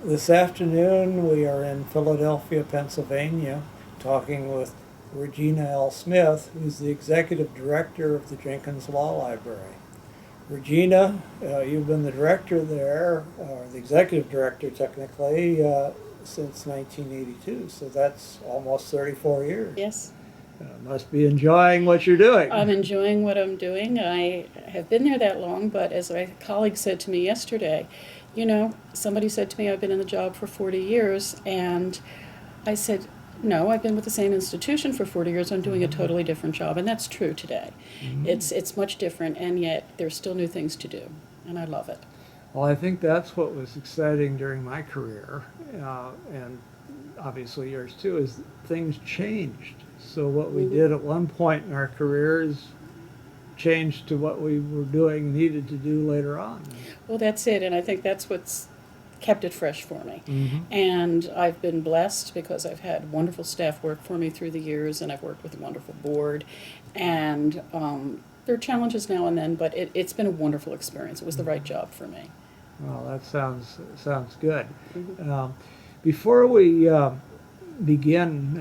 This afternoon we are in Philadelphia, Pennsylvania, talking with Regina L. Smith, who's the executive director of the Jenkins Law Library. Regina, you've been the director there, or the executive director technically, since 1982, so that's almost 34 years. Yes, Must be enjoying what you're doing. I'm enjoying what I'm doing. I have been there that long, but as my colleague said to me yesterday, somebody said to me, I've been in the job for 40 years, and I said, no, I've been with the same institution for 40 years. I'm doing a totally different job, and that's true today. Mhm. It's much different, and yet there's still new things to do, and I love it. Well, I think that's what was exciting during my career, and obviously yours too, is things changed. So what we did at one point in our careers changed to what we were doing, needed to do later on. Well, that's it, and I think that's what's kept it fresh for me. Mm-hmm. And I've been blessed because I've had wonderful staff work for me through the years, and I've worked with a wonderful board. And there are challenges now and then, but it's been a wonderful experience. It was the right job for me. Well, that sounds good. Mhm. Before we begin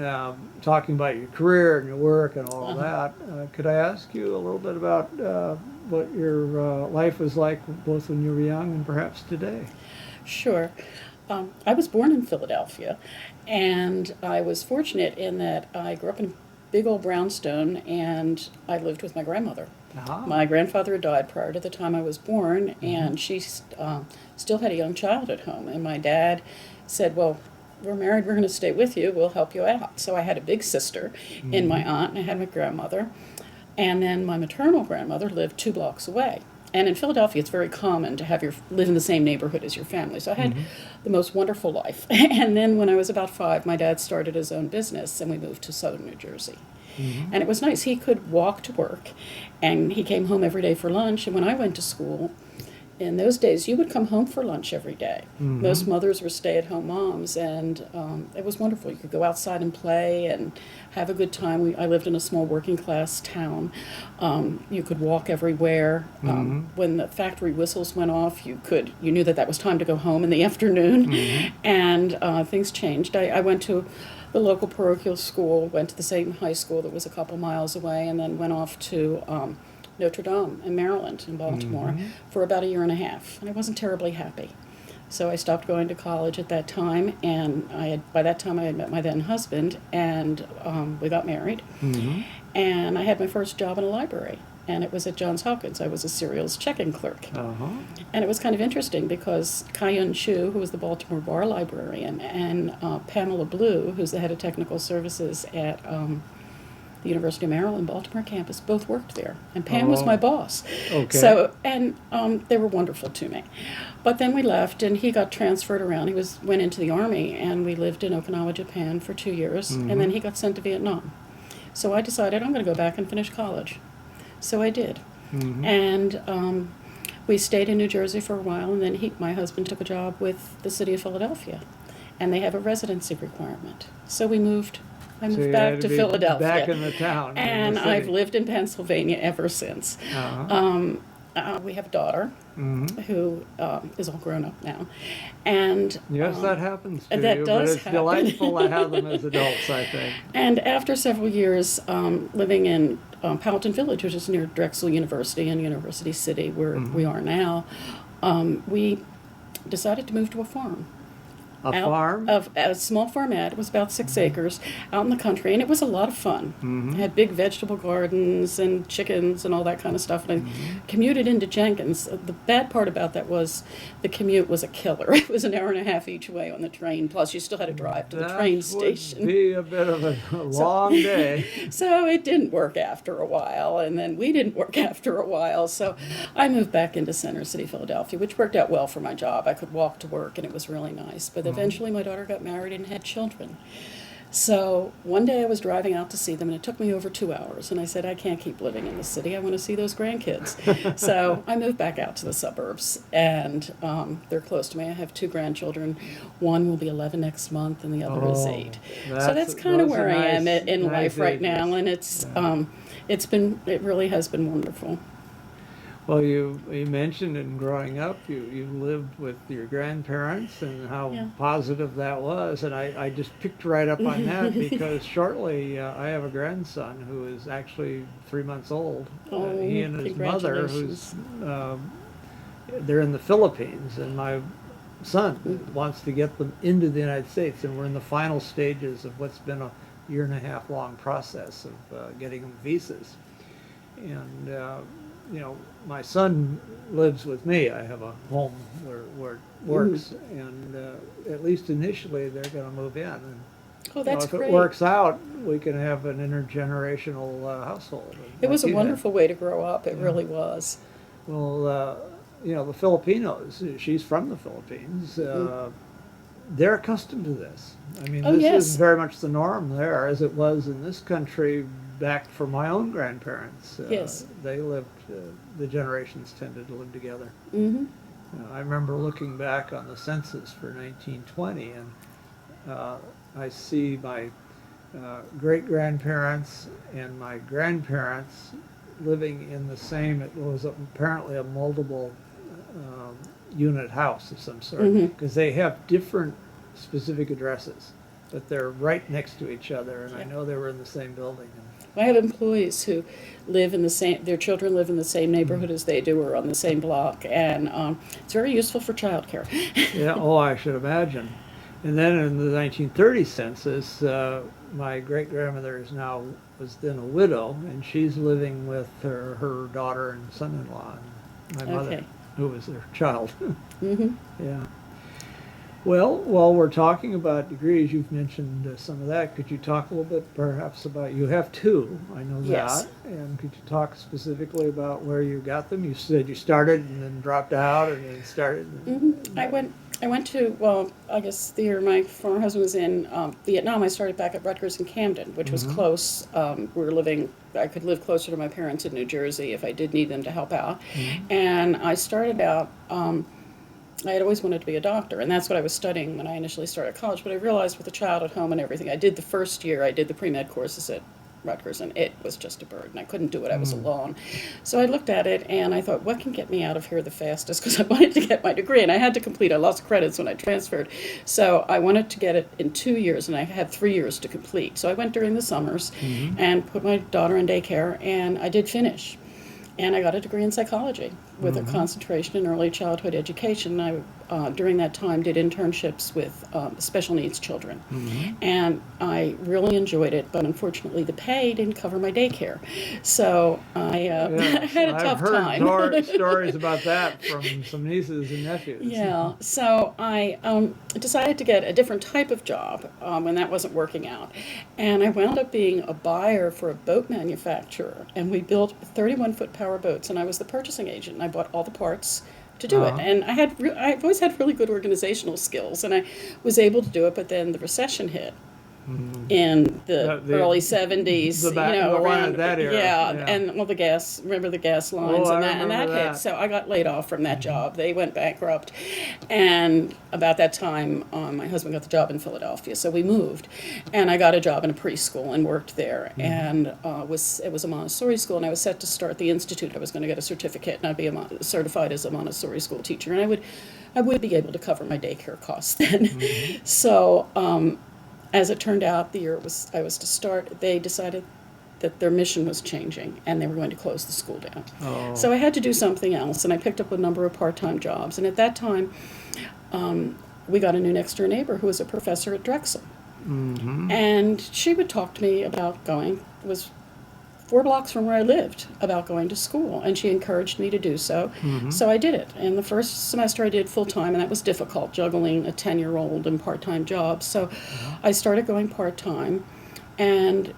talking about your career and your work and all of that, could I ask you a little bit about what your life was like both when you were young and perhaps today? Sure. I was born in Philadelphia, and I was fortunate in that I grew up in a big old brownstone, and I lived with my grandmother. Ah. My grandfather had died prior to the time I was born, and she still had a young child at home. And my dad said, well, we're married, we're going to stay with you, we'll help you out. So I had a big sister in my aunt, and I had my grandmother. And then my maternal grandmother lived 2 blocks away. And in Philadelphia, it's very common to live in the same neighborhood as your family. So I had the most wonderful life. And then when I was about 5, my dad started his own business, and we moved to southern New Jersey. And it was nice. He could walk to work, and he came home every day for lunch. And when I went to school, in those days, you would come home for lunch every day. Most mothers were stay-at-home moms, and it was wonderful. You could go outside and play and have a good time. I lived in a small working-class town. You could walk everywhere. When the factory whistles went off, you knew that was time to go home in the afternoon, and things changed. I went to the local parochial school, went to the same high school that was a couple miles away, and then went off to Notre Dame in Maryland, in Baltimore, for about a year and a half, and I wasn't terribly happy. So I stopped going to college at that time, and by that time I had met my then husband, and we got married. And I had my first job in a library, and it was at Johns Hopkins. I was a serials checking clerk. And it was kind of interesting because Kai-Yun Chu, who was the Baltimore Bar librarian, and Pamela Blue, who's the head of technical services at the University of Maryland, Baltimore campus, both worked there. And Pam was my boss. Okay. So, and they were wonderful to me. But then we left, and he got transferred around. He went into the Army, and we lived in Okinawa, Japan for 2 years, and then he got sent to Vietnam. So I decided I'm going to go back and finish college. So I did. And we stayed in New Jersey for a while, and then my husband took a job with the city of Philadelphia, and they have a residency requirement. So I moved back to Philadelphia. Back in the town. And I've lived in Pennsylvania ever since. We have a daughter who is all grown up now. And yes, that happens to that you, does but it's happen. delightful to have them as adults, I think. And after several years living in Powhatan Village, which is near Drexel University in University City, where we are now, we decided to move to a farm. Farm? A small farmette. It was about 6 acres out in the country, and it was a lot of fun. It had big vegetable gardens and chickens and all that kind of stuff. And I commuted into Jenkins. The bad part about that was the commute was a killer. It was an hour and a half each way on the train, plus you still had to drive to the train station. That would be a bit of a long day. So it didn't work after a while, and then we didn't work after a while. So I moved back into Center City, Philadelphia, which worked out well for my job. I could walk to work, and it was really nice. But eventually my daughter got married and had children. So one day I was driving out to see them, and it took me over 2 hours. And I said, I can't keep living in the city. I want to see those grandkids. So I moved back out to the suburbs, and they're close to me. I have 2 grandchildren. One will be 11 next month, and the other is 8. So that's kind of where I am in life right now, and it really has been wonderful. Well, you mentioned in growing up, you lived with your grandparents and how Yeah. positive that was. And I just picked right up on that because shortly I have a grandson who is actually 3 months old. He Oh, and his mother, who's congratulations. they're in the Philippines, and my Mm. son wants to get them into the United States, and we're in the final stages of what's been a year and a half long process of getting them visas. And my son lives with me. I have a home where it Mhm. works, and at least initially they're going to move in. And Oh, that's if it great. works out, we can have an intergenerational household It was like a you had. wonderful way to grow up. It Yeah. really was. Well, the Filipinos. She's from the Philippines. Mm. They're accustomed to this. I mean, Oh, this is yes. very much the norm there, as it was in this country back for my own grandparents. Yes. They lived, the generations tended to live together. Hmm. I remember looking back on the census for 1920, and I see my great grandparents and my grandparents living in the same, it was apparently a multiple um, unit house of some sort, Hmm. because they have different specific addresses, but they're right next to each other, and I Yeah. know they were in the same building. I have employees who live in the same, their children live in the same neighborhood as they do or on the same block, and it's very useful for childcare. Yeah, oh, I should imagine. And then in the 1930 census, my great grandmother was then a widow, and she's living with her daughter and son-in-law, and my mother, Okay. who was their child. Hmm. Yeah. Well, while we're talking about degrees, you've mentioned some of that. Could you talk a little bit perhaps about, you have two, I know Yes. that. And could you talk specifically about where you got them? You said you started and then dropped out and then started. Hmm. I went to, well, I guess the year my former husband was in Vietnam, I started back at Rutgers in Camden, which was Mhm. close. I could live closer to my parents in New Jersey if I did need them to help out. Mhm. And I started out, I had always wanted to be a doctor, and that's what I was studying when I initially started college. But I realized with a child at home and everything, I did the first year, I did the pre-med courses at Rutgers, and it was just a burden. I couldn't do it, I was Mm. alone. So I looked at it and I thought, what can get me out of here the fastest? Because I wanted to get my degree, and I had to complete, I lost credits when I transferred. So I wanted to get it in 2 years, and I had 3 years to complete. So I went during the summers Mhm. and put my daughter in daycare, and I did finish. And I got a degree in psychology with a Mhm. concentration in early childhood education. During that time, did internships with special needs children. Mhm. And I really enjoyed it, but unfortunately, the pay didn't cover my daycare. So I Yes, had a I've tough heard time. stories about that from some nieces and nephews. Yeah, so I decided to get a different type of job when that wasn't working out. And I wound up being a buyer for a boat manufacturer. And we built 31-foot power boats, and I was the purchasing agent. And I bought all the parts to do it. Uh-huh. And I've always had really good organizational skills, and I was able to do it, but then the recession hit Mhm. in the The early 70s, the one at around, that era. yeah, Yeah. and all the gas, remember the gas Oh, lines, I and remember that hit. that. So I got laid off from that Mhm. job. They went bankrupt. And about that time, my husband got the job in Philadelphia, so we moved. And I got a job in a preschool and worked there. Mhm. And it was a Montessori school, and I was set to start the institute. I was going to get a certificate, and I'd be certified as a Montessori school teacher. And I would be able to cover my daycare costs then. Mhm. So as it turned out, the year I was to start, they decided that their mission was changing and they were going to close the school down. Oh. So I had to do something else, and I picked up a number of part-time jobs. And at that time, we got a new next-door neighbor who was a professor at Drexel. Mhm. And she would talk to me about going, it was 4 blocks from where I lived, about going to school, and she encouraged me to do so. Mhm. So I did it. And the first semester I did full time, and that was difficult, juggling a 10-year-old and part time jobs. So I started going part time, and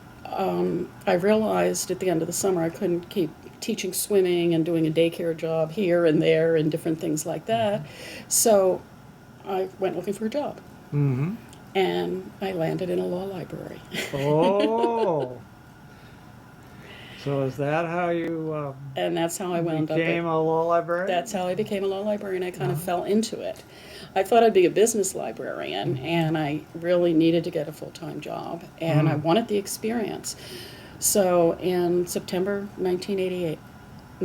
I realized at the end of the summer I couldn't keep teaching swimming and doing a daycare job here and there and different things like that. So I went looking for a job, Mhm. and I landed in a law library. Oh. So is that how you And that's how I wound up at became a law librarian? That's how I became a law librarian. I kind of Uh-huh. fell into it. I thought I'd be a business librarian, and I really needed to get a full-time job, and I Mm. wanted the experience. So in September 1988,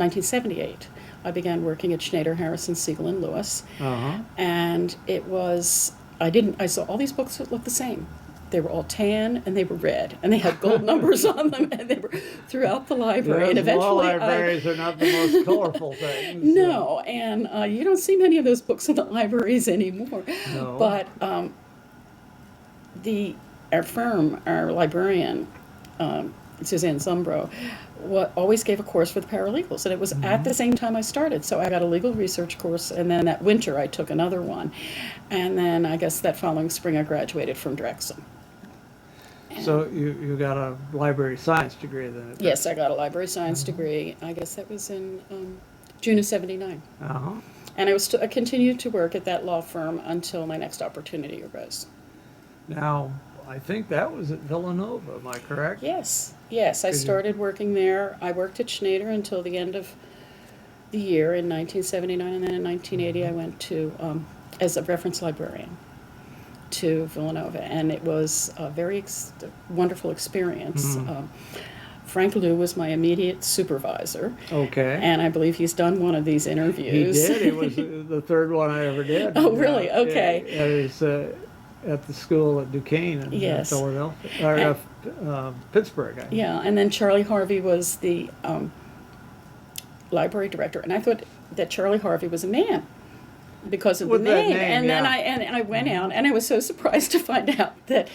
1978, I began working at Schneider, Harrison, Siegel, and Lewis. Uh-huh. And it was, I saw all these books that looked the same. They were all tan and they were red and they had gold numbers on them and they were throughout the library. Yes, And eventually, law libraries are not the most colorful things. No, and you don't see many of those books in the libraries anymore. No. But our librarian, Suzanne Zumbro, always gave a course for the paralegals, and it was at the same time I started. So I got a legal research course, and then that winter I took another one, and then I guess that following spring I graduated from Drexel. So you got a library science degree then? Yes, I got a library science degree. I guess that was in June of '79. Uh-huh. And I continued to work at that law firm until my next opportunity arose. Now, I think that was at Villanova, am I correct? Yes, I started working there. I worked at Schneider until the end of the year in 1979, and then in 1980 I went to, as a reference librarian, to Villanova, and it was a very wonderful experience. Frank Liu was my immediate supervisor. Okay. And I believe he's done one of these interviews. He did. It was the third one I ever did. Oh, really? Okay. It was at the school at Duquesne in Philadelphia, or Pittsburgh. Yeah, and then Charlie Harvey was the library director, and I thought that Charlie Harvey was a man because of With the that name. name, And then I went out, and I was so surprised to find out that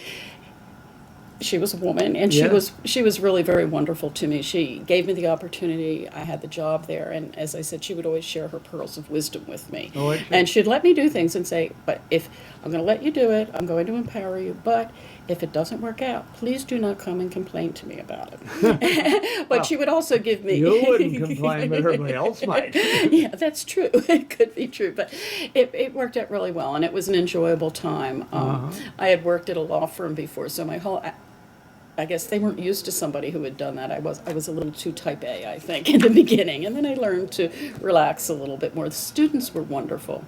she was a woman, and Yeah. she was really very wonderful to me. She gave me the opportunity. I had the job there, and as I said, she would always share her pearls of wisdom with me. Oh, I see. And she'd let me do things and say, "But if I'm going to let you do it, I'm going to empower you. But if it doesn't work out, please do not come and complain to me about it." But she would also give me. You wouldn't complain, but everybody else might. Yeah, that's true. It could be true, but it worked out really well, and it was an enjoyable time. I had worked at a law firm before, so I guess they weren't used to somebody who had done that. I was a little too type A, I think, in the beginning, and then I learned to relax a little bit more. The students were wonderful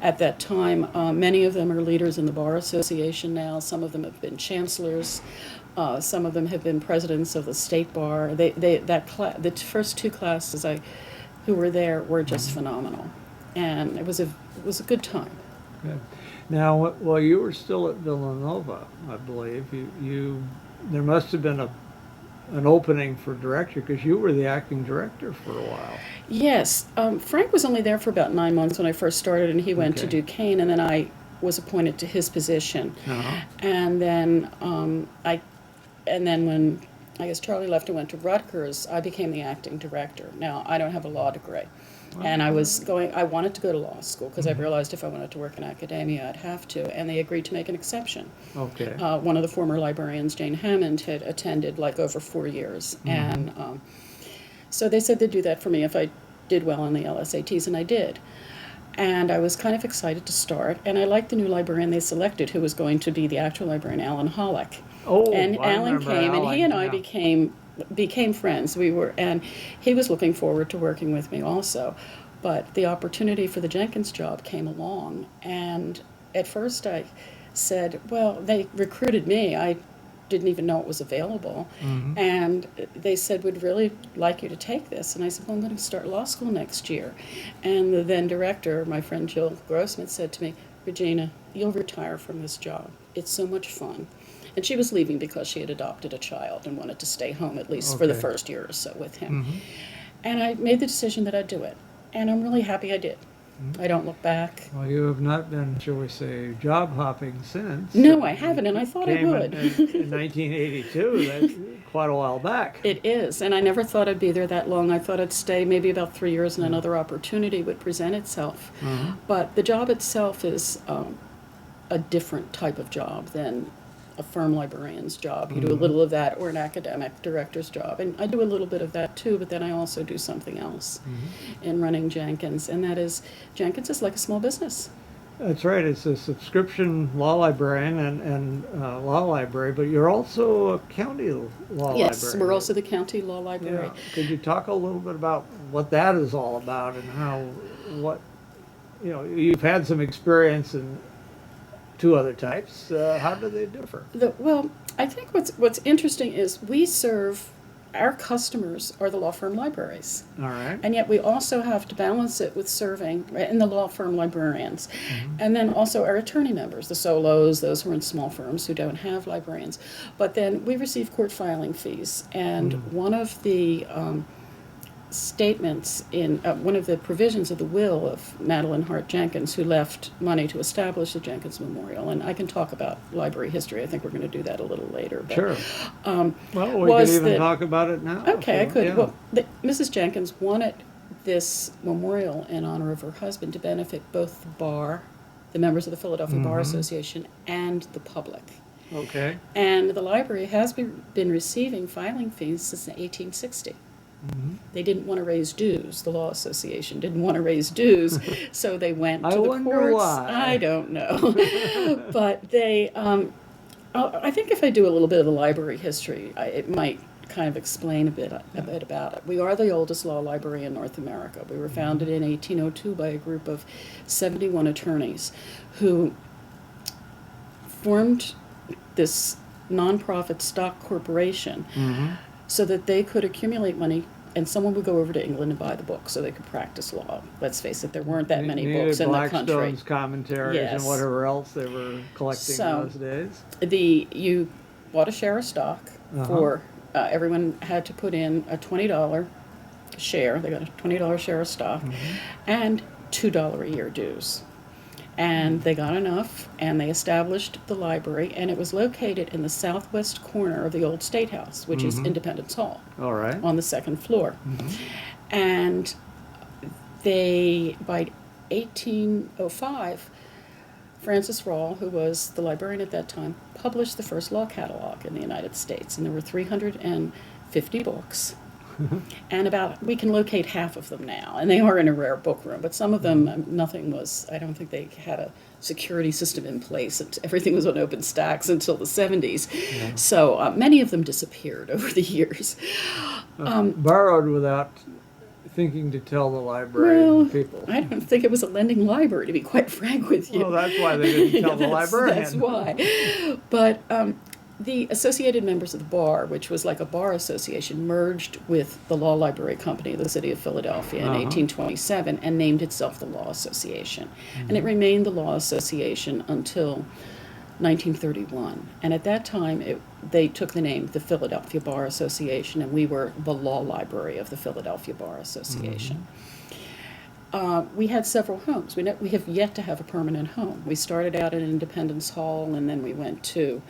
at that time. Many of them are leaders in the Bar Association now. Some of them have been chancellors. Some of them have been presidents of the state bar. The first two classes who were there were just phenomenal, and it was a good time. Good. Now, while you were still at Villanova, I believe there must have been an opening for director, because you were the acting director for a while. Yes, Frank was only there for about 9 months when I first started, and he went to Okay. Duquesne, and then I was appointed to his position. Uh-huh. And then when I guess Charlie left and went to Rutgers, I became the acting director. Now, I don't have a law degree. And I wanted to go to law school because I realized if I wanted to work in academia, I'd have to. And they agreed to make an exception. Okay. One of the former librarians, Jane Hammond, had attended like over 4 years. And so they said they'd do that for me if I did well on the LSATs, and I did. And I was kind of excited to start. And I liked the new librarian they selected, who was going to be the actual librarian, Alan Hollick. Oh, And I Alan remember came, and he and I yeah. became friends. And he was looking forward to working with me also. But the opportunity for the Jenkins job came along, and at first I said, well, they recruited me. I didn't even know it was available. And they said, we'd really like you to take this. And I said, well, I'm going to start law school next year. And the then director, my friend Jill Grossman, said to me, Regina, you'll retire from this job. It's so much fun. And she was leaving because she had adopted a child and wanted to stay home at least for the first year or so with him. And I made the decision that I'd do it. And I'm really happy I did. I don't look back. Well, you have not been, shall we say, job hopping since. No, I haven't, and I thought I Came would. in 1982, that's quite a while back. It is, and I never thought I'd be there that long. I thought I'd stay maybe about 3 years and another opportunity would present itself. But the job itself is a different type of job than a firm librarian's job. You do a little of that, or an academic director's job. And I do a little bit of that too, but then I also do something else in running Jenkins, and that is, Jenkins is like a small business. That's right. It's a subscription law librarian and law library, but you're also a county law Yes, library. we're also the county law library. Yeah. Could you talk a little bit about what that is all about and you've had some experience in two other types. How do they differ? Well, I think what's interesting is we serve our customers are the law firm libraries. All right. And yet we also have to balance it with serving, right, and the law firm librarians. And then also our attorney members, the solos, those who are in small firms who don't have librarians. But then we receive court filing fees. And one of the statements in one of the provisions of the will of Madeline Hart Jenkins, who left money to establish the Jenkins Memorial, and I can talk about library history. I think we're going to do that a little later. But, Sure. Well, we could even talk about it now. Okay, I could. Yeah. Well, Mrs. Jenkins wanted this memorial in honor of her husband to benefit both the bar, the members of the Philadelphia Bar Association, and the public. Okay. And the library has been receiving filing fees since 1860. They didn't want to raise dues. The Law Association didn't want to raise dues, so they went to the courts. I wonder why. I don't know. But they, I think if I do a little bit of the library history, it might kind of explain a bit about it. We are the oldest law library in North America. We were founded in 1802 by a group of 71 attorneys who formed this nonprofit stock corporation so that they could accumulate money and someone would go over to England and buy the book so they could practice law. Let's face it, there weren't that many books in the country. Blackstone's commentaries Yes. and whatever else they were collecting So, those days. You bought a share of stock for, everyone had to put in a $20 share. They got a $20 share of stock and $2 a year dues. And they got enough, and they established the library, and it was located in the southwest corner of the old State House, which is Independence Hall, All right. on the second floor. And they, by 1805, Francis Rawle, who was the librarian at that time, published the first law catalog in the United States, and there were 350 books. And we can locate half of them now, and they are in a rare book room, but some of them, I don't think they had a security system in place. Everything was on open stacks until the 70s. Yeah. So many of them disappeared over the years. Borrowed without thinking to tell the library people. I don't think it was a lending library, to be quite frank with you. Well, that's why they didn't tell the librarian. That's why. But the associated members of the bar, which was like a bar association, merged with the Law Library Company of the city of Philadelphia in 1827 and named itself the Law Association. And it remained the Law Association until 1931. And at that time, they took the name the Philadelphia Bar Association, and we were the Law Library of the Philadelphia Bar Association. We had several homes. We have yet to have a permanent home. We started out at Independence Hall, and then we went to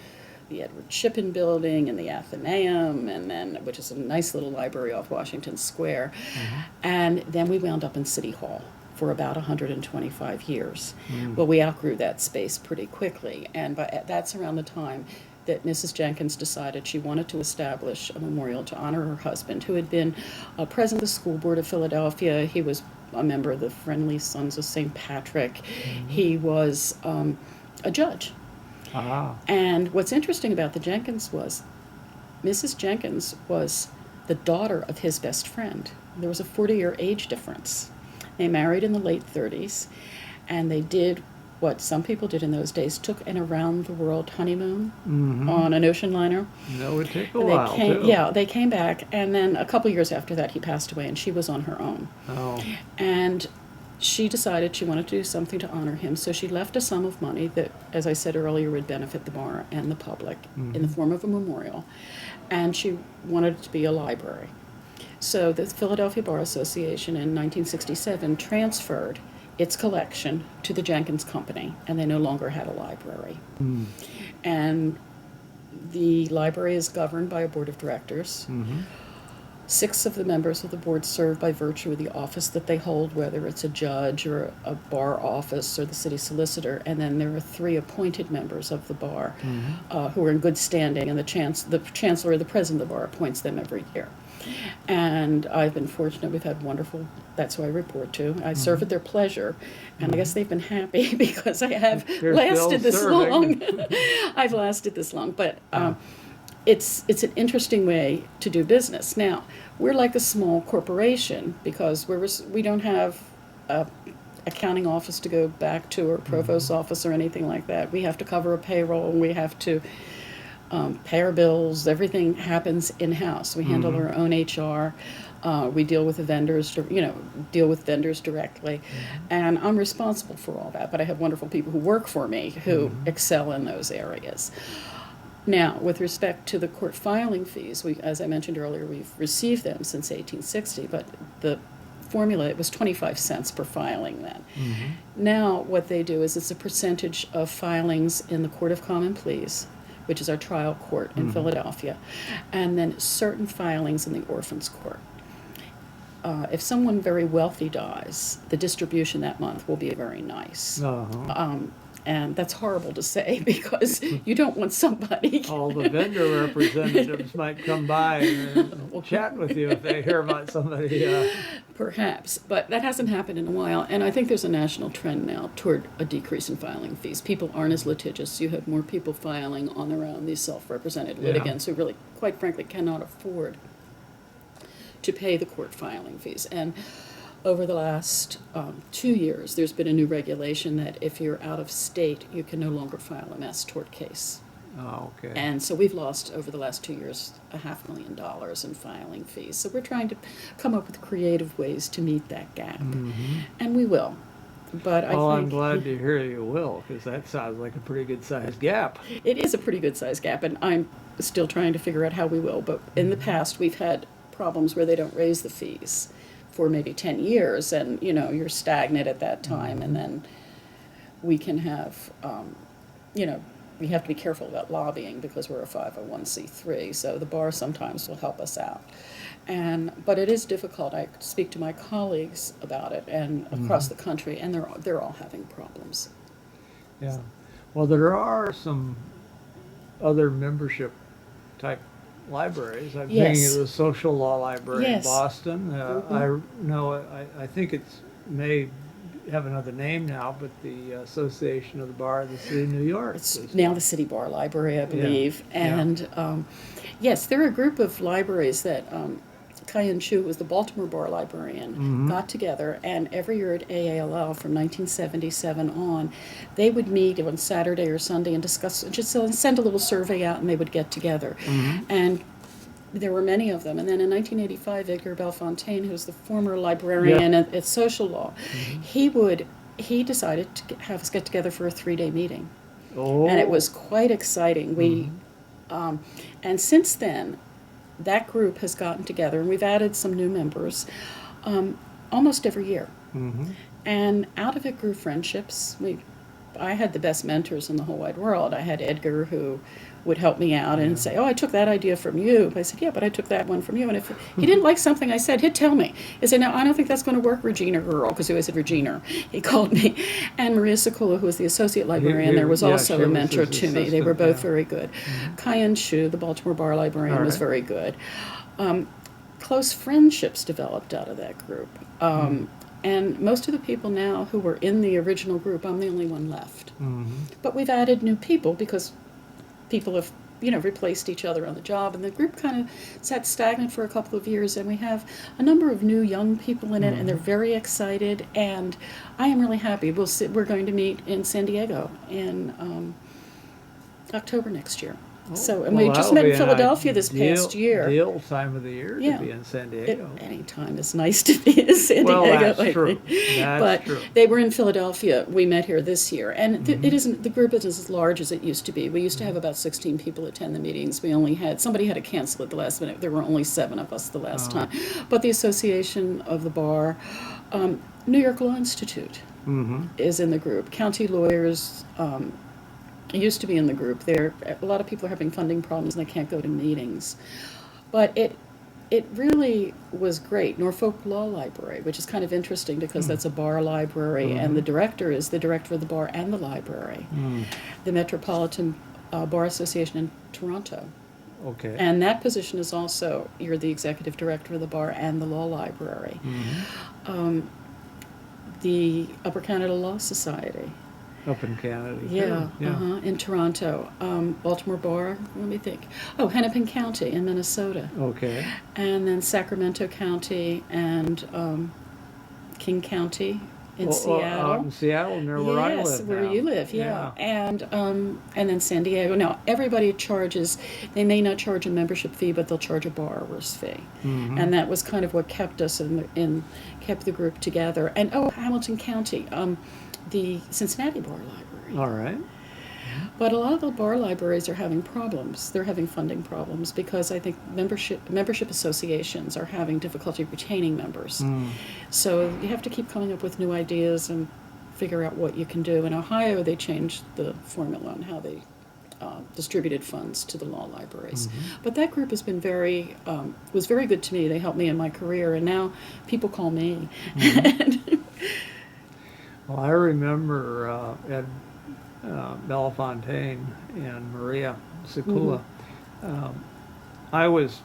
the Edward Shippen Building and the Athenaeum, and then, which is a nice little library off Washington Square. And then we wound up in City Hall for about 125 years. Well, we outgrew that space pretty quickly, and that's around the time that Mrs. Jenkins decided she wanted to establish a memorial to honor her husband, who had been president of the School Board of Philadelphia. He was a member of the Friendly Sons of St. Patrick. He was a judge. And what's interesting about the Jenkins was, Mrs. Jenkins was the daughter of his best friend. There was a 40-year age difference. They married in the late 30s, and they did what some people did in those days, took an around-the-world honeymoon on an ocean liner. That would take a while, too. Yeah, they came back, and then a couple years after that, he passed away, and she was on her own. And she decided she wanted to do something to honor him, so she left a sum of money that, as I said earlier, would benefit the bar and the public in the form of a memorial, and she wanted it to be a library. So the Philadelphia Bar Association in 1967 transferred its collection to the Jenkins Company, and they no longer had a library. And the library is governed by a board of directors. 6 of the members of the board serve by virtue of the office that they hold, whether it's a judge or a bar office or the city solicitor, and then there are 3 appointed members of the bar who are in good standing, and the chancellor or the president of the bar appoints them every year. And I've been fortunate. We've had wonderful, that's who I report to. I serve at their pleasure, and I guess they've been happy because I have lasted this long. I've lasted this long, but it's an interesting way to do business. Now, we're like a small corporation because we don't have a accounting office to go back to, or a provost's office or anything like that. We have to cover a payroll, and we have to pay our bills. Everything happens in-house. We handle our own HR. We deal with the vendors, deal with vendors directly. And I'm responsible for all that, but I have wonderful people who work for me who excel in those areas. Now, with respect to the court filing fees, as I mentioned earlier, we've received them since 1860, but the formula, it was 25 cents per filing then. Now, what they do is it's a percentage of filings in the Court of Common Pleas, which is our trial court in Philadelphia, and then certain filings in the Orphans Court. If someone very wealthy dies, the distribution that month will be very nice. And that's horrible to say because you don't want somebody. All the vendor representatives might come by and chat with you if they hear about somebody. Perhaps, but that hasn't happened in a while. And I think there's a national trend now toward a decrease in filing fees. People aren't as litigious. You have more people filing on their own, these self-represented litigants who really, quite frankly, cannot afford to pay the court filing fees. And over the last 2 years, there's been a new regulation that if you're out of state, you can no longer file a mass tort case. Oh, okay. And so we've lost, over the last 2 years, $500,000 in filing fees. So we're trying to come up with creative ways to meet that gap. And we will. But I think I'm glad to hear you will, because that sounds like a pretty good-sized gap. it is a pretty good-sized gap, and I'm still trying to figure out how we will. But in the past, we've had problems where they don't raise the fees for maybe 10 years, and you're stagnant at that time, and then we can have, we have to be careful about lobbying because we're a 501c3, so the bar sometimes will help us out. But it is difficult. I speak to my colleagues about it and across the country, and they're all having problems. Yeah. Well, there are some other membership type libraries. I'm thinking of the Social Law Library in Boston. I think it's may have another name now, but the Association of the Bar of the City of New York. It's now the City Bar Library, I believe. And yes, there are a group of libraries that Kai-En Chu was the Baltimore Bar Librarian, got together, and every year at AALL from 1977 on, they would meet on Saturday or Sunday and discuss, just send a little survey out, and they would get together. And there were many of them. And then in 1985, Edgar Belfontaine, who was the former librarian at Social Law, he decided to have us get together for a 3-day meeting. And it was quite exciting. And since then, that group has gotten together, and we've added some new members almost every year. And out of it grew friendships. I had the best mentors in the whole wide world. I had Edgar, who would help me out and say, "Oh, I took that idea from you." I said, "Yeah, but I took that one from you." And if he didn't like something I said, he'd tell me. He'd say, "No, I don't think that's going to work, Regina girl," because he always said Regina. He called me. And Maria Sikula, who was the associate librarian there, was also a mentor to me. They were both very good. Kai-En Chu, the Baltimore Bar Librarian, was very good. Close friendships developed out of that group. And most of the people now who were in the original group, I'm the only one left. But we've added new people because people have, replaced each other on the job, and the group kind of sat stagnant for a couple of years, and we have a number of new young people in it, and they're very excited, and I am really happy. We're going to meet in San Diego in October next year. We just met in Philadelphia this past year. Ideal time of the year to be in San Diego. Any time is nice to be in San Diego. Well, that's true. But they were in Philadelphia. We met here this year, and the group isn't as large as it used to be. We used to have about 16 people attend the meetings. We only had somebody had to cancel at the last minute. There were only 7 of us the last time. But the Association of the Bar, New York Law Institute is in the group. County lawyers. Used to be in the group. A lot of people are having funding problems and they can't go to meetings. But it really was great. Norfolk Law Library, which is kind of interesting because that's a bar library, and the director is the director of the bar and the library. The Metropolitan Bar Association in Toronto. Okay. And that position is also, you're the executive director of the bar and the law library. The Upper Canada Law Society. Up in Canada. In Toronto. Baltimore Bar, let me think. Oh, Hennepin County in Minnesota. Okay. And then Sacramento County and King County in Out Seattle. in Seattle, near where I Yes, live where now. you live, yeah. And then San Diego. Now everybody charges. They may not charge a membership fee, but they'll charge a borrower's fee, and that was kind of what kept us kept the group together. And Hamilton County, the Cincinnati Bar Library. All right. But a lot of the bar libraries are having problems. They're having funding problems because I think membership associations are having difficulty retaining members. So you have to keep coming up with new ideas and figure out what you can do. In Ohio, they changed the formula on how they distributed funds to the law libraries. But that group has been was very good to me. They helped me in my career, and now people call me. Well, I remember Ed Belafontaine and Maria Sekula. I was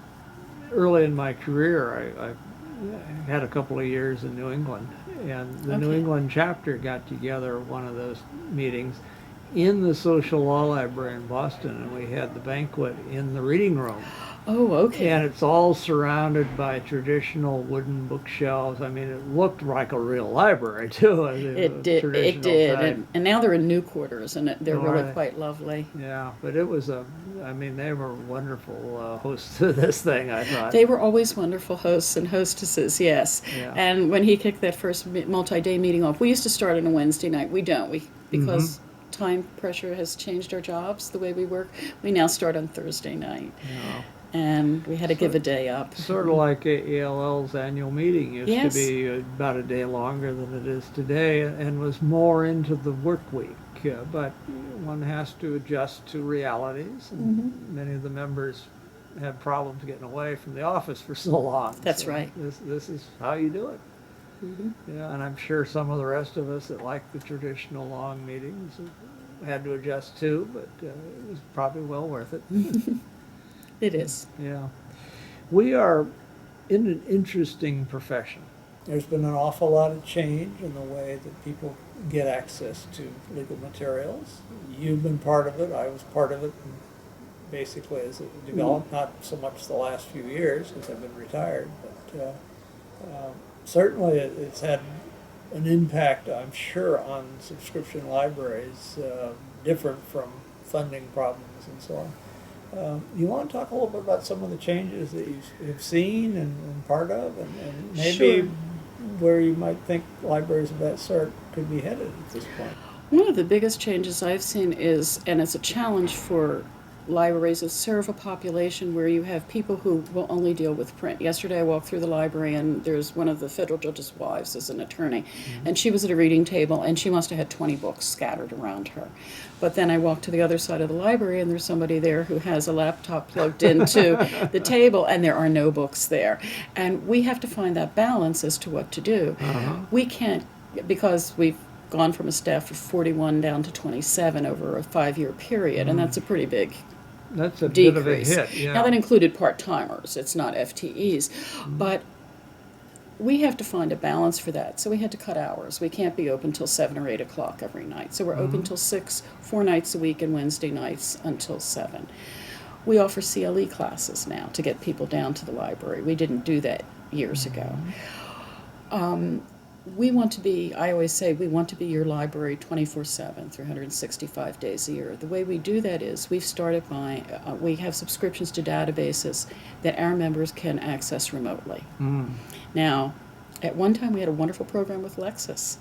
early in my career. I had a couple of years in New England, and the New England chapter got together one of those meetings in the Social Law Library in Boston, and we had the banquet in the reading room. Oh, okay. And it's all surrounded by traditional wooden bookshelves. I mean, it looked like a real library too. It did. And now they're in new quarters, and they're really quite lovely. Yeah, but they were wonderful hosts to this thing, I thought. They were always wonderful hosts and hostesses, yes. Yeah. And when he kicked that first multi-day meeting off, we used to start on a Wednesday night. We don't, because time pressure has changed our jobs, the way we work. We now start on Thursday night. Yeah. And we had to give a day up. Sort of like ELL's annual meeting used to be about a day longer than it is today, and was more into the work week. But one has to adjust to realities, and many of the members have problems getting away from the office for so long. That's right. This is how you do it. Yeah, and I'm sure some of the rest of us that like the traditional long meetings had to adjust too, but it was probably well worth it. It is. Yeah. We are in an interesting profession. There's been an awful lot of change in the way that people get access to legal materials. You've been part of it. I was part of it basically as it developed, not so much the last few years since I've been retired, but certainly it's had an impact, I'm sure, on subscription libraries, different from funding problems and so on. You want to talk a little bit about some of the changes that you've seen and part of, and maybe where you might think libraries of that sort could be headed at this point? One of the biggest changes I've seen is, and it's a challenge for libraries, is serve a population where you have people who will only deal with print. Yesterday I walked through the library, and there's one of the federal judge's wives is an attorney, and she was at a reading table, and she must have had 20 books scattered around her. But then I walked to the other side of the library, and there's somebody there who has a laptop plugged into the table, and there are no books there. And we have to find that balance as to what to do. We can't, because we've gone from a staff of 41 down to 27 over a 5-year period, and that's a pretty big That's a decrease. bit of a hit, yeah. Now that included part-timers, it's not FTEs, but we have to find a balance for that. So we had to cut hours. We can't be open till 7 or 8 o'clock every night. So we're open till 6, 4 nights a week, and Wednesday nights until 7. We offer CLE classes now to get people down to the library. We didn't do that years ago. We want to be, I always say, we want to be your library 24/7, 365 days a year. The way we do that is we've started by, we have subscriptions to databases that our members can access remotely. Now, at one time we had a wonderful program with Lexis,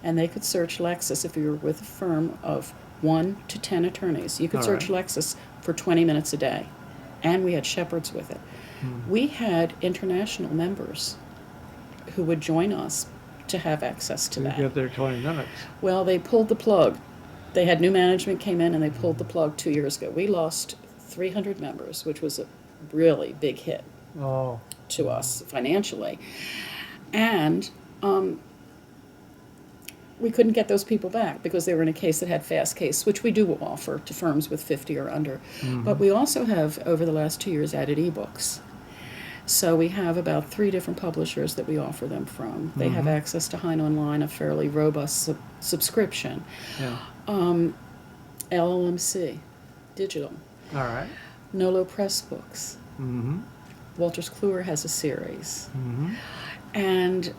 and they could search Lexis if you were with a firm of 1 to 10 attorneys. You could search Lexis for 20 minutes a day, and we had shepherds with it. We had international members who would join us to have access to that. You get there 20 minutes. Well, they pulled the plug. They had new management came in, and they pulled the plug 2 years ago. We lost 300 members, which was a really big hit to us financially. And we couldn't get those people back because they were in a case that had fast case, which we do offer to firms with 50 or under. But we also have, over the last 2 years, added ebooks. So we have about 3 different publishers that we offer them from. They have access to Hein Online, a fairly robust subscription. LLMC, digital. All right. Nolo Press Books. Walters Kluwer has a series. And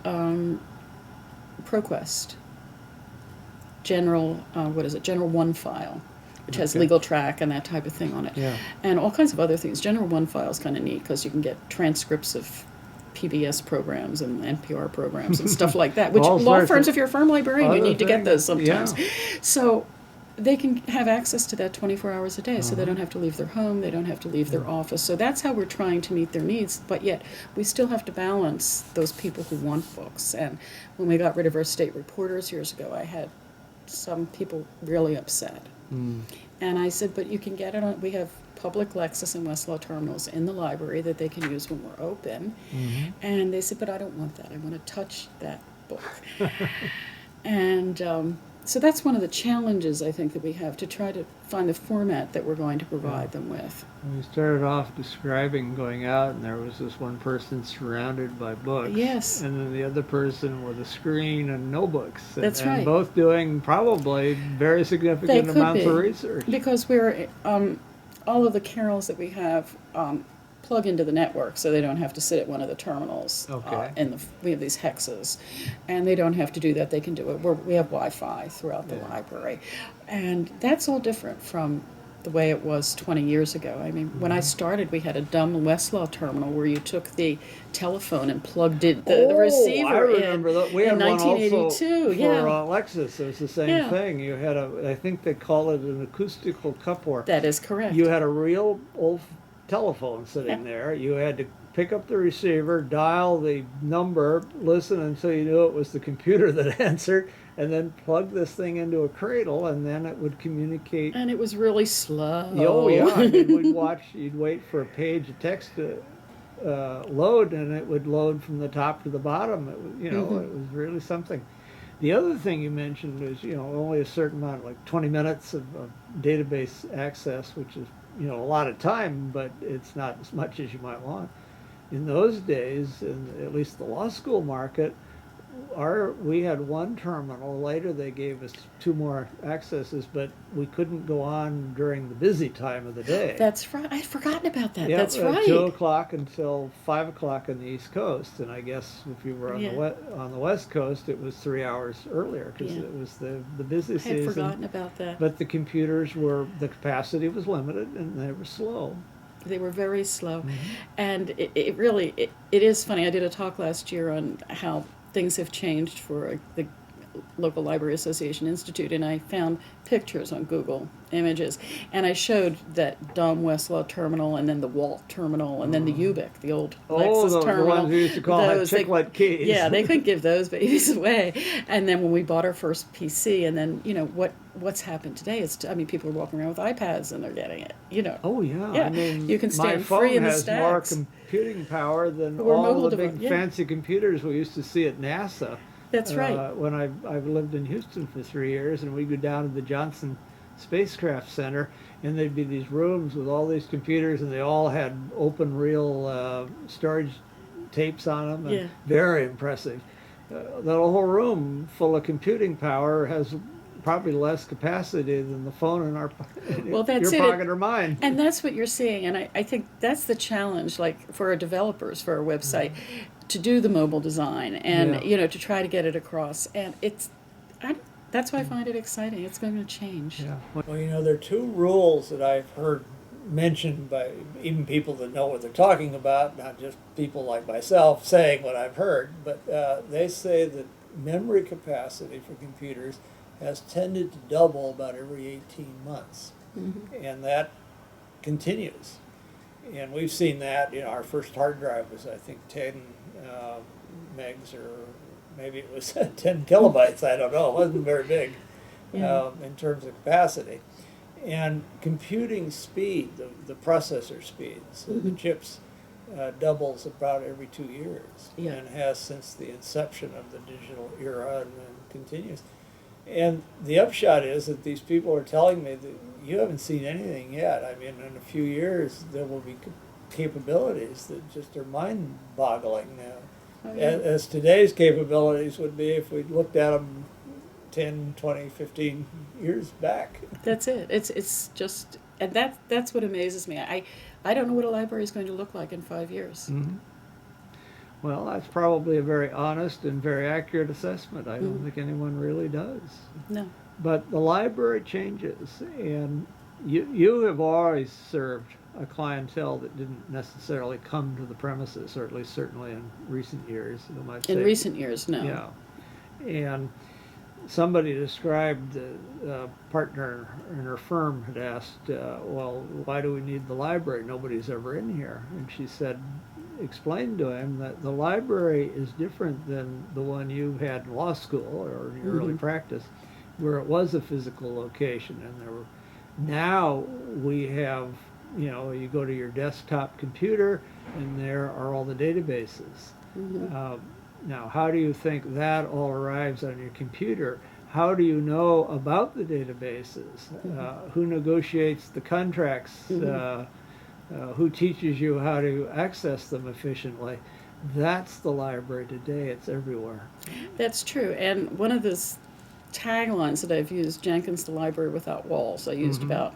ProQuest general, General One file, which has Okay. legal track and that type of thing on it. Yeah. And all kinds of other things. General One file is kind of neat because you can get transcripts of PBS programs and NPR programs and stuff like that, which All law sorts firms, of if you're a firm librarian, you other need to get those things, sometimes. yeah. So they can have access to that 24 hours a day, so they don't have to leave their home, they don't have to leave their office. So that's how we're trying to meet their needs, but yet we still have to balance those people who want books. And when we got rid of our state reporters years ago, I had some people really upset. And I said, but you can get it on, we have public Lexus and Westlaw terminals in the library that they can use when we're open. And they said, but I don't want that. I want to touch that book. And so that's one of the challenges, I think, that we have to try to find the format that we're going to provide them with. We started off describing going out, and there was this one person surrounded by books. Yes. And then the other person with a screen and no books. And, That's and right. both doing probably very significant They could amounts be. of research. Because we're, all of the carols that we have plug into the network, so they don't have to sit at one of the terminals. Okay. We have these hexes, and they don't have to do that. They can do it. We have Wi-Fi throughout the library, and that's all different from the way it was 20 years ago. I mean, when I started, we had a dumb Westlaw terminal where you took the telephone and plugged it, the receiver I remember that. We in had one also 1982. for Yeah, Lexus. It was the same Yeah. thing. You had I think they call it an acoustical coupler. that is correct. You had a real old telephone sitting there. You had to pick up the receiver, dial the number, listen until you knew it was the computer that answered, and then plug this thing into a cradle, and then it would communicate. And it was really slow. Oh yeah, I mean, you'd wait for a page of text to load, and it would load from the top to the bottom. It was, it was really something. The other thing you mentioned is, only a certain amount, like 20 minutes of database access, which is, a lot of time, but it's not as much as you might want. In those days, in at least the law school market, we had one terminal. Later they gave us 2 more accesses, but we couldn't go on during the busy time of the day. That's right. I'd forgotten about that. Yeah, That's right. 2 o'clock until 5 o'clock on the East Coast, and I guess if you were on Yeah. on the West Coast, it was 3 hours earlier because Yeah. it was the busy I had season. forgotten about that. But the the capacity was limited, and they were slow. They were very slow. And it really, it is funny. I did a talk last year on how things have changed for the local Library Association Institute, and I found pictures on Google Images, and I showed that dumb Westlaw terminal, and then the Walt terminal, and then the Ubic, the old Lexus the terminal. ones we used to call chiclet keys. Yeah, they couldn't give those babies away. And then when we bought our first PC, and then what's happened today is, people are walking around with iPads and they're getting it. Oh yeah. Yeah, I mean, you can my stand phone free in the has more stacks. computing power than Or all mobile the big device, yeah. fancy computers we used to see at NASA. That's right. When I've lived in Houston for 3 years, and we'd go down to the Johnson Spacecraft Center, and there'd be these rooms with all these computers, and they all had open reel storage tapes on them. And Yeah. Very impressive. The whole room full of computing power has probably less capacity than the phone in Well, that's your it. pocket or mine. And that's what you're seeing, and I think that's the challenge, like for our developers, for our website, to do the mobile design and Yeah. to try to get it across. And that's why I find it exciting. It's going to change. Yeah. Well, there are 2 rules that I've heard mentioned by even people that know what they're talking about, not just people like myself saying what I've heard, but they say that memory capacity for computers has tended to double about every 18 months. And that continues. And we've seen that, our first hard drive was, I think, 10 megs, or maybe it was 10 kilobytes, I don't know. It wasn't very big in terms of capacity. And computing speed, the processor speed, so the chips doubles about every 2 years, and has since the inception of the digital era, and then continues. And the upshot is that these people are telling me that you haven't seen anything yet. I mean, in a few years, there will be capabilities that just are mind-boggling now. Oh, yeah. As today's capabilities would be if we'd looked at them 10, 20, 15 years back. That's it. It's just, and that's what amazes me. I don't know what a library is going to look like in 5 years. Well, that's probably a very honest and very accurate assessment. I don't think anyone really does. No. But the library changes, and you have always served a clientele that didn't necessarily come to the premises, or at least certainly in recent years. You might say. In recent years, no. Yeah. And somebody described a partner in her firm had asked, well, why do we need the library? Nobody's ever in here. And she said, explained to him that the library is different than the one you had in law school or in your early practice, where it was a physical location. And there were, now we have, you know, you go to your desktop computer and there are all the databases. Now, how do you think that all arrives on your computer? How do you know about the databases? Who negotiates the contracts? Who teaches you how to access them efficiently? That's the library today. It's everywhere. That's true. And one of the taglines that I've used, Jenkins, the library without walls, I used about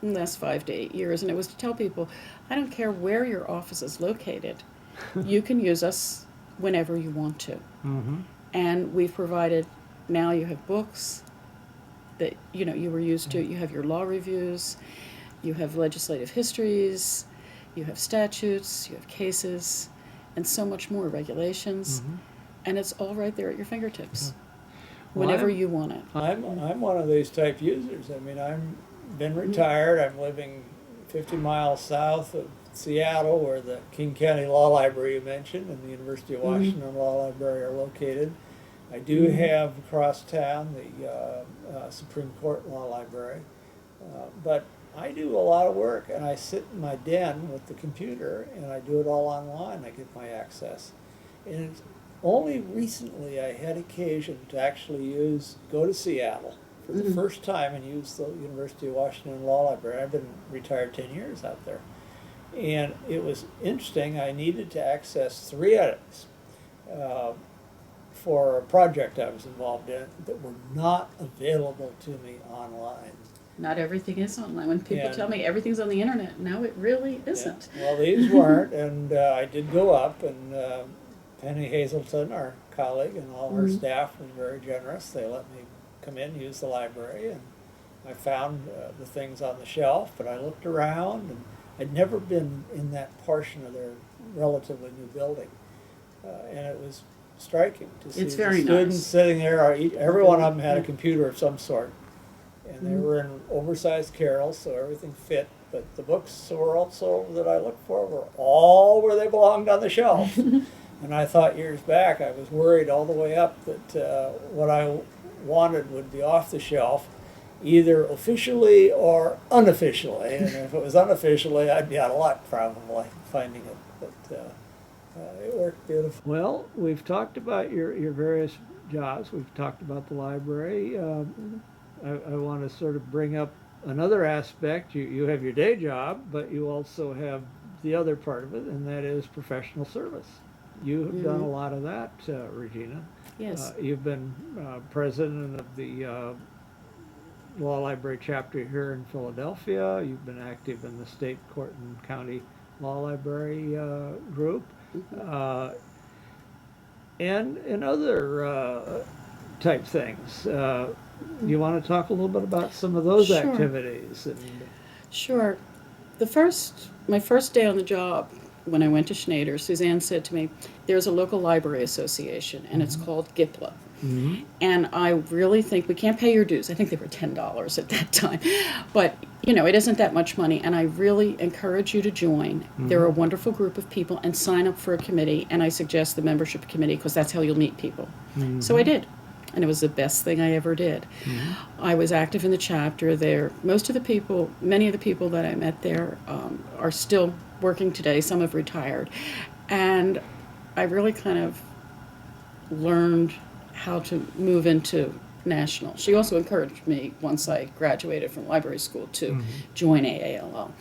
the last 5 to 8 years, and it was to tell people, I don't care where your office is located, you can use us whenever you want to. And we've provided, now you have books that you were used to. You have your law reviews, you have legislative histories, you have statutes, you have cases, and so much more, regulations, and it's all right there at your fingertips whenever you want it. I'm one of these type users. I mean, I'm been retired. I'm living 50 miles south of Seattle, where the King County Law Library you mentioned and the University of Washington Law Library are located. I do have across town the Supreme Court Law Library, but I do a lot of work, and I sit in my den with the computer, and I do it all online. I get my access. And it's only recently I had occasion to actually go to Seattle for the first time and use the University of Washington Law Library. I've been retired 10 years out there. And it was interesting. I needed to access 3 items for a project I was involved in that were not available to me online. Not everything is online. When people tell me everything's on the internet, no, it really isn't. Yeah. Well, these weren't, and I did go up, and Penny Hazelton, our colleague, and all her staff was very generous. They let me come in, use the library, and I found the things on the shelf, but I looked around, and I'd never been in that portion of their relatively new building, and it was striking to see It's the very students nice. sitting there. Every one of them had a computer of some sort, and they were in oversized carrels, so everything fit. But the books were also that I looked for were all where they belonged on the shelf. And I thought years back, I was worried all the way up that what I wanted would be off the shelf, either officially or unofficially. And if it was unofficially, I'd be out of luck probably finding it. But it worked beautifully. Well, we've talked about your various jobs. We've talked about the library. I want to sort of bring up another aspect. You have your day job, but you also have the other part of it, and that is professional service. You have done a lot of that, Regina. Yes. You've been president of the Law Library chapter here in Philadelphia. You've been active in the state court and county law library group. And in other type things. You want to talk a little bit about some of those Sure. activities? Sure. My first day on the job, when I went to Schneider, Suzanne said to me, there's a local library association, and it's called GIPLA. And I really think we can't pay your dues. I think they were $10 at that time. But, it isn't that much money, and I really encourage you to join. They're a wonderful group of people, and sign up for a committee, and I suggest the membership committee because that's how you'll meet people. So I did. And it was the best thing I ever did. I was active in the chapter there. Many of the people that I met there are still working today. Some have retired. And I really kind of learned how to move into national. She also encouraged me, once I graduated from library school, to join AALL.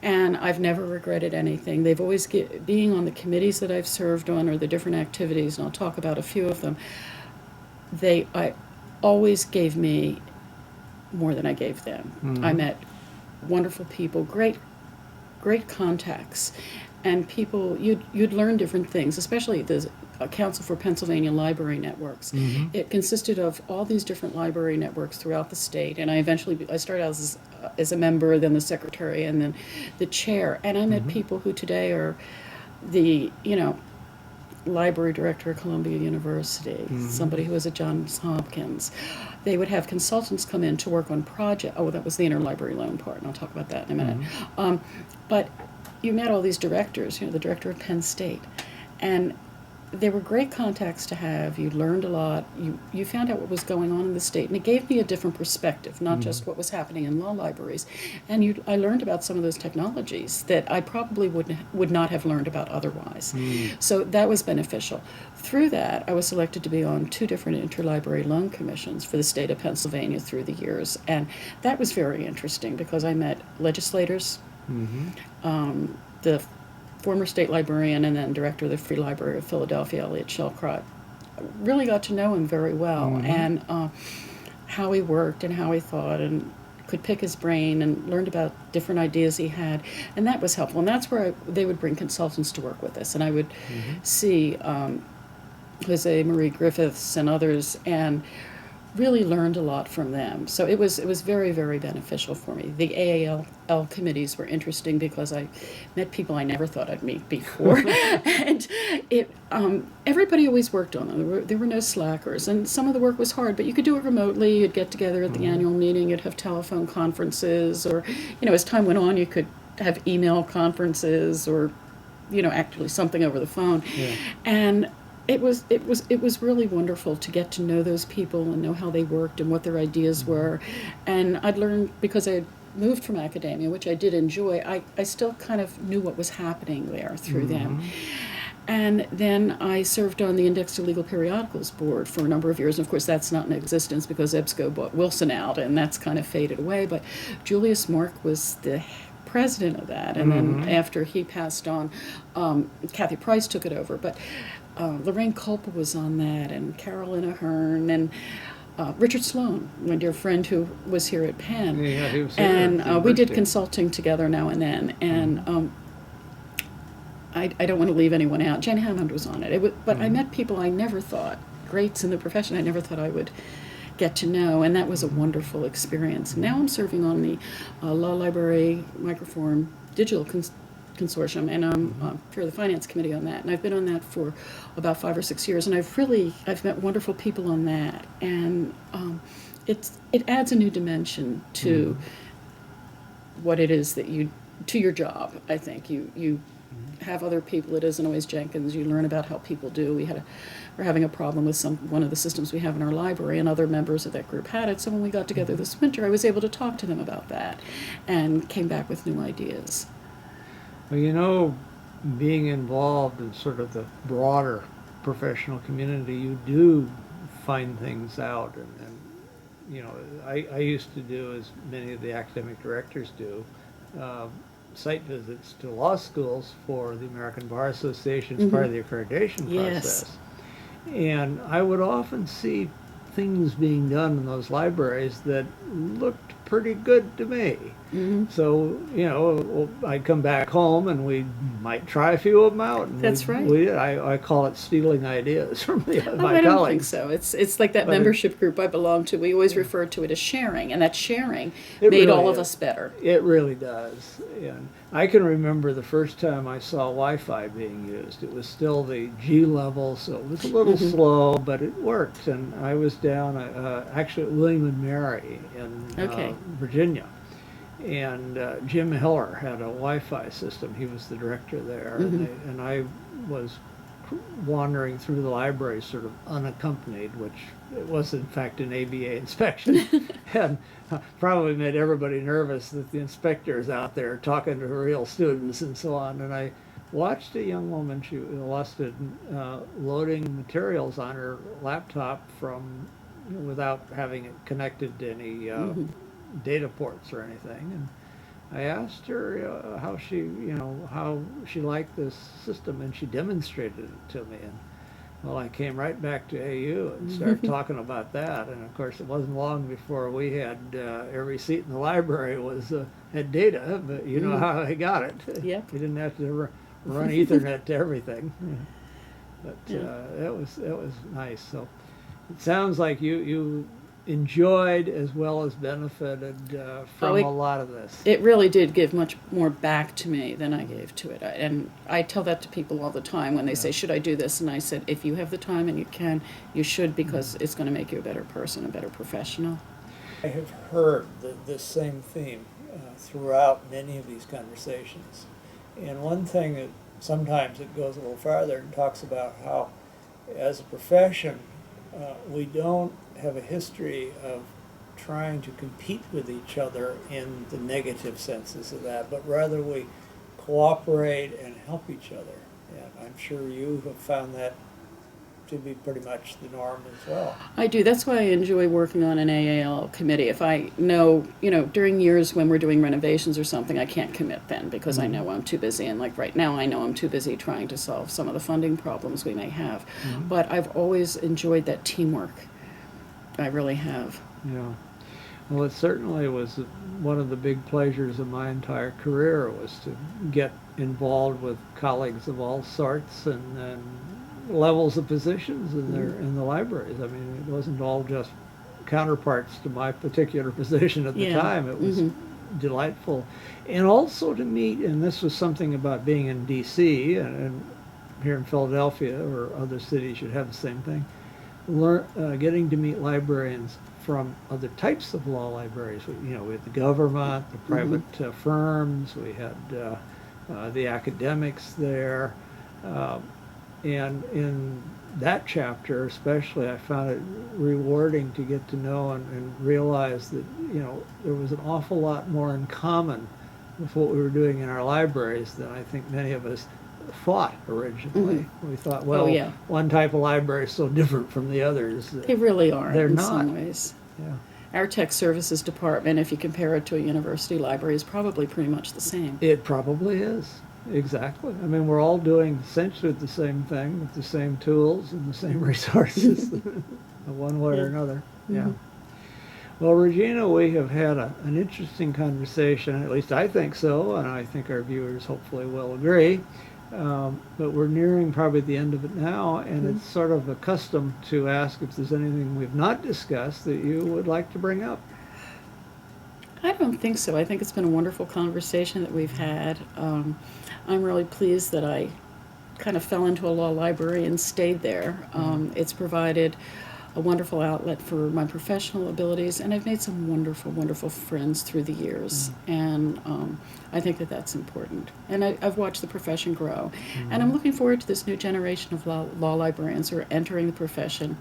And I've never regretted anything. They've always, being on the committees that I've served on or the different activities, and I'll talk about a few of them, I always gave me more than I gave them. I met wonderful people, great contacts, and people, you'd learn different things, especially the Council for Pennsylvania Library Networks. It consisted of all these different library networks throughout the state, and I started out as a member, then the secretary, and then the chair, and I met people who today are the, library director at Columbia University, somebody who was at Johns Hopkins. They would have consultants come in to work on project. Oh, that was the interlibrary loan part, and I'll talk about that in a minute. But you met all these directors, the director of Penn State, and they were great contacts to have. You learned a lot. You found out what was going on in the state, and it gave me a different perspective, not just what was happening in law libraries. And I learned about some of those technologies that I probably would not have learned about otherwise. So that was beneficial. Through that, I was selected to be on 2 different interlibrary loan commissions for the state of Pennsylvania through the years, and that was very interesting because I met legislators, the former state librarian and then director of the Free Library of Philadelphia, Elliot Shellcrott. Really got to know him very well, and how he worked and how he thought, and could pick his brain and learned about different ideas he had, and that was helpful. And that's where they would bring consultants to work with us, and I would see Jose Marie Griffiths and others, and really learned a lot from them. So it was very, very beneficial for me. The AAL committees were interesting because I met people I never thought I'd meet before, and everybody always worked on them. There were no slackers, and some of the work was hard, but you could do it remotely. You'd get together at the annual meeting. You'd have telephone conferences, or as time went on, you could have email conferences, or actually something over the phone, and it was really wonderful to get to know those people and know how they worked and what their ideas were. And I'd learned, because I had moved from academia, which I did enjoy, I still kind of knew what was happening there through them. And then I served on the Index to Legal Periodicals board for a number of years. And of course, that's not in existence because EBSCO bought Wilson out, and that's kind of faded away. But Julius Mark was the president of that. And then after he passed on, Kathy Price took it over. But Lorraine Culpa was on that, and Carolyn Ahern, and Richard Sloan, my dear friend who was here at Penn. Yeah, he was here and we did consulting together now and then. And I don't want to leave anyone out. Jen Hammond was on it. But I met people I never thought, greats in the profession, I never thought I would get to know, and that was a wonderful experience. Now I'm serving on the Law Library Microform Digital Consortium, and I'm chair of the Finance Committee on that, and I've been on that for about 5 or 6 years, and I've met wonderful people on that, and it adds a new dimension to what it is that to your job. I think you have other people. It isn't always Jenkins. You learn about how people do. We're having a problem with one of the systems we have in our library, and other members of that group had it. So when we got together this winter, I was able to talk to them about that, and came back with new ideas. Well, being involved in sort of the broader professional community, you do find things out. And I used to do, as many of the academic directors do, site visits to law schools for the American Bar Association as part of the accreditation process. And I would often see things being done in those libraries that looked pretty good to me. So, I'd come back home and we might try a few of them out. And That's right. I call it stealing ideas from my I colleagues. don't think so. It's like that membership group I belong to. We always refer to it as sharing, and that sharing made really all of is. us better. It really does. And I can remember the first time I saw Wi-Fi being used. It was still the G level, so it was a little slow, but it worked. And I was down actually at William and Mary in Virginia. And Jim Hiller had a Wi-Fi system. He was the director there. And I was wandering through the library sort of unaccompanied, which it was in fact an ABA inspection, and probably made everybody nervous that the inspector's out there talking to real students and so on. And I watched a young woman, she lost it, loading materials on her laptop without having it connected to any data ports or anything. And I asked her how she liked this system, and she demonstrated it to me. And well, I came right back to AU and started talking about that. And of course, it wasn't long before we had every seat in the library had data, but you know how I got it. Yep. You didn't have to run Ethernet to everything. But Yeah. it was nice. So it sounds like you enjoyed as well as benefited from it- a lot of this. It really did give much more back to me than I gave to it. And I tell that to people all the time when they say, should I do this? And I said, if you have the time and you can, you should, because it's going to make you a better person, a better professional. I have heard this same theme throughout many of these conversations. And one thing that sometimes it goes a little farther and talks about how, as a profession, we don't have a history of trying to compete with each other in the negative senses of that, but rather we cooperate and help each other. And I'm sure you have found that to be pretty much the norm as well. I do. That's why I enjoy working on an AAL committee. If I know, during years when we're doing renovations or something, I can't commit then because I know I'm too busy. And like right now, I know I'm too busy trying to solve some of the funding problems we may have. But I've always enjoyed that teamwork. I really have. Yeah. Well, it certainly was one of the big pleasures of my entire career was to get involved with colleagues of all sorts and levels of positions in the libraries. I mean, it wasn't all just counterparts to my particular position at the Yeah. time. It was delightful. And also to meet, and this was something about being in D.C. and here in Philadelphia or other cities should have the same thing, getting to meet librarians from other types of law libraries. We had the government, the private firms, we had the academics there. And in that chapter especially, I found it rewarding to get to know and realize that, there was an awful lot more in common with what we were doing in our libraries than I think many of us thought originally. We thought, well, yeah. one type of library is so different from the others. They really are They're in not. some ways. Yeah. Our tech services department, if you compare it to a university library, is probably pretty much the same. It probably is. Exactly. I mean, we're all doing essentially the same thing with the same tools and the same resources, one way or another. Yeah. Well, Regina, we have had an interesting conversation. At least I think so, and I think our viewers hopefully will agree. But we're nearing probably the end of it now, and it's sort of a custom to ask if there's anything we've not discussed that you would like to bring up. I don't think so. I think it's been a wonderful conversation that we've had. I'm really pleased that I kind of fell into a law library and stayed there. It's provided a wonderful outlet for my professional abilities, and I've made some wonderful, wonderful friends through the years. And I think that that's important. And I've watched the profession grow. And I'm looking forward to this new generation of law librarians who are entering the profession.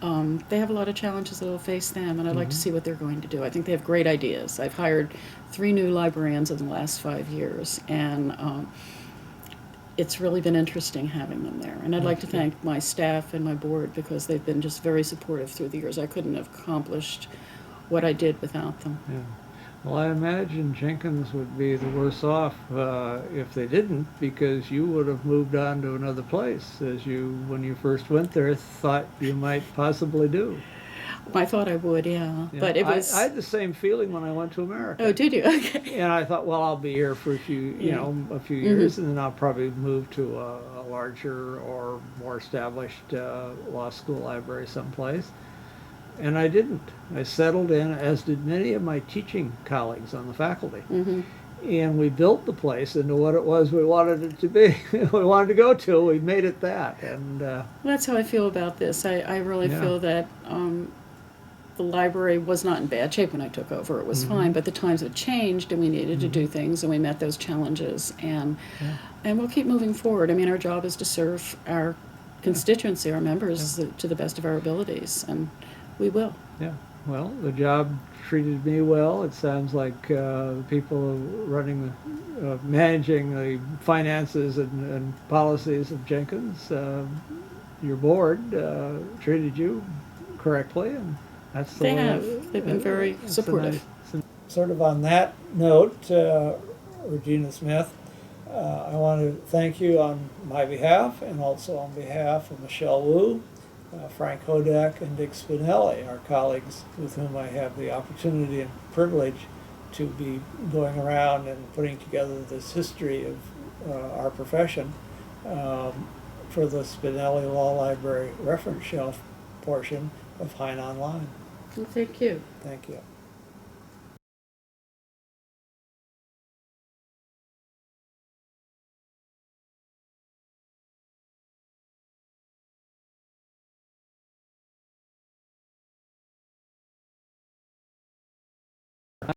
They have a lot of challenges that will face them, and I'd like to see what they're going to do. I think they have great ideas. I've hired 3 new librarians in the last 5 years, and it's really been interesting having them there. And I'd like to thank my staff and my board because they've been just very supportive through the years. I couldn't have accomplished what I did without them. Yeah. Well, I imagine Jenkins would be the worse off if they didn't, because you would have moved on to another place, as you, when you first went there, thought you might possibly do. I thought I would, yeah. Yeah. But it was... I had the same feeling when I went to America. Oh, did you? Okay. And I thought, well, I'll be here for a few years, and then I'll probably move to a larger or more established law school library someplace. And I didn't. I settled in, as did many of my teaching colleagues on the faculty. And we built the place into what it was we wanted it to be. We wanted to go to. We made it that. And that's how I feel about this. I really feel that the library was not in bad shape when I took over. It was fine, but the times had changed, and we needed to do things, and we met those challenges. And we'll keep moving forward. I mean, our job is to serve our constituency, our members, to the best of our abilities, and we will. Yeah. Well, the job treated me well. It sounds like the people running, managing the finances and policies of Jenkins, your board, treated you correctly, and that's the They way have. They've been very supportive. Sort of on that note, Regina Smith, I want to thank you on my behalf and also on behalf of Michelle Wu, Frank Hodak, and Dick Spinelli, our colleagues with whom I have the opportunity and privilege to be going around and putting together this history of our profession for the Spinelli Law Library reference shelf portion of Hein Online. Well, thank you. Thank you.